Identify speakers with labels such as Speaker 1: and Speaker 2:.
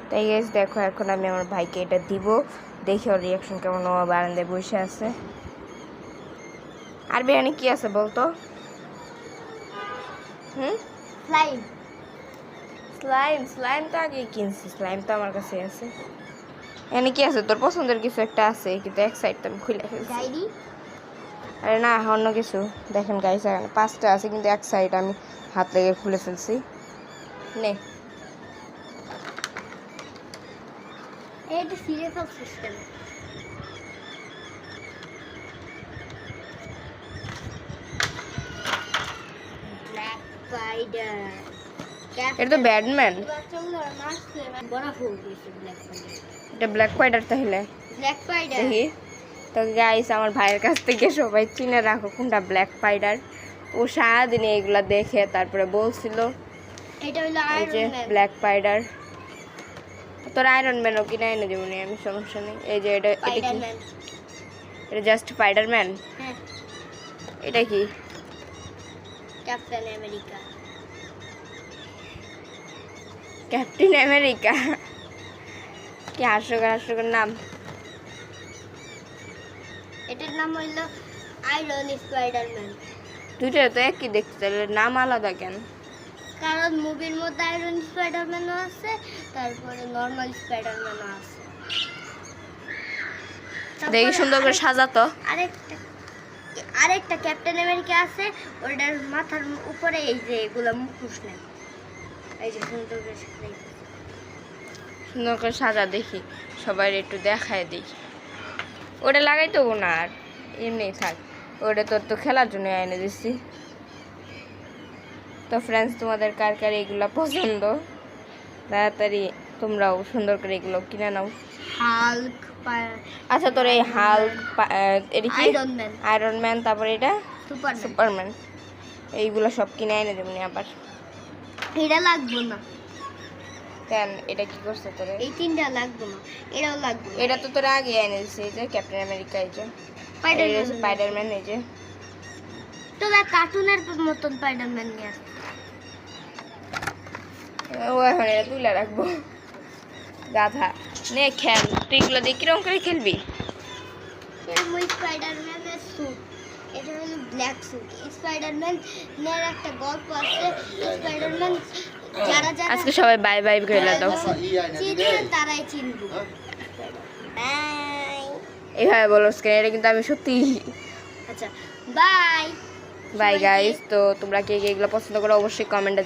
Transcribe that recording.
Speaker 1: তাই গাইস দেখো এখন আমি আমার ভাইকে এটা দিব, দেখি ওর রিয়াকশন কেমন। ও বারান্দায় বসে আছে। আর বিরিয়ানি কি আছে বলতো?
Speaker 2: স্লাইম।
Speaker 1: স্লাইম? স্লাইম তো আগে কিনছি, স্লাইম তো আমার কাছে আছে। এখানে কি আছে? তোর পছন্দের কিছু একটা আছে, কিন্তু এক সাইড তো আমি খুলে ফেলছি।
Speaker 2: ডায়েরি?
Speaker 1: আরে না, অন্য কিছু। দেখেন গাইস এখানে 5টা আছে, কিন্তু এক সাইড আমি হাত লেগে খুলে ফেলছি। নে।
Speaker 2: এটা serious of system. Black spider.
Speaker 1: এটা তো ব্যাটম্যান। এটা ব্ল্যাক স্পাইডার তাহলে।
Speaker 2: Black spider.
Speaker 1: দেখি তো গাইস, আমার ভাইয়ের কাছ থেকে সবাই চিনে রাখো কোনটা ব্ল্যাক স্পাইডার। ও সারাদিন এগুলা দেখে তারপরে বলছিল
Speaker 2: এটা হলো
Speaker 1: এই যে
Speaker 2: আয়রন ম্যান।
Speaker 1: Black spider. তোর আয়রন ম্যানও কিনে এনে দেবো, আমি সমস্যা নেই। এই যে এটা কি?
Speaker 2: স্পাইডারম্যান।
Speaker 1: এটা জাস্ট স্পাইডারম্যান।
Speaker 2: হ্যাঁ।
Speaker 1: এটা কি?
Speaker 2: Captain America.
Speaker 1: Captain America. কি হাস্যকর হাস্যকর নাম।
Speaker 2: এটার নাম হইলো আয়রন স্পাইডারম্যান।
Speaker 1: দুইটা তো একই দেখতে, তাহলে নাম আলাদা কেন?
Speaker 2: কারণ মুভির মধ্যে আয়রন স্পাইডারম্যানও আছে, তারপরে নরমাল স্পাইডারম্যানও আছে।
Speaker 1: দেখি সুন্দর করে সাজাতো।
Speaker 2: আরেকটা ক্যাপ্টেন আমেরিকা আছে, ওটার মাথার উপরে এই যে এগুলো মুখোশ নেই। এই যে সুন্দর করে সাজাইছে।
Speaker 1: সুন্দর করে সাজা, দেখি সবাই একটু দেখায় দিই। ওটা লাগাই তো না, আর এমনি থাক। ওটা তোর তো খেলার জন্য এনে দিচ্ছি। তো ফ্রেন্ডস, তোমাদের কার কার এগুলো পছন্দ, তাড়াতাড়ি তোমরাও সুন্দর করে এগুলো কিনে নাও।
Speaker 2: হাল্ক।
Speaker 1: আচ্ছা, তোর এই হাল্ক, এটা কি?
Speaker 2: Iron man.
Speaker 1: আয়রন ম্যান, তারপরে এটা
Speaker 2: সুপারম্যান।
Speaker 1: সুপারম্যান। এইগুলো সব কিনে এনে দেবো আবার।
Speaker 2: এটা লাগবে না।
Speaker 1: কেন? এটা কি করছে তোরে?
Speaker 2: এই তিনটা লাগবে না, এটাও লাগবে না।
Speaker 1: এটা তো তোরা আগে এনে দিচ্ছে। এই যে ক্যাপ্টেন আমেরিকা, এই যে স্পাইডারম্যান, এই যে
Speaker 2: তোরা কার্টুনের মতন স্পাইডারম্যান নিয়ে আসছে।
Speaker 1: ও এখন এটা তুলে রাখবো। গাধা নে খেল। তুই এগুলো দিয়ে কিরকম করে খেলবি?
Speaker 2: এরকম স্পাইডারম্যানের স্যুট। এটা হলো ব্ল্যাক স্যুট। স্পাইডারম্যানের একটা গল্প আছে। স্পাইডারম্যান যারা যারা
Speaker 1: আজকে সবাই বাই বাই করে দাও।
Speaker 2: চিনবেন তারাই চিনবে। বাই।
Speaker 1: এইভাবে বলো স্ক্রিন, এটা কিন্তু আমি সত্যি।
Speaker 2: আচ্ছা, বাই।
Speaker 1: Bye guys. তো তোমরা কে কে এগুলো পছন্দ করো অবশ্যই কমেন্টে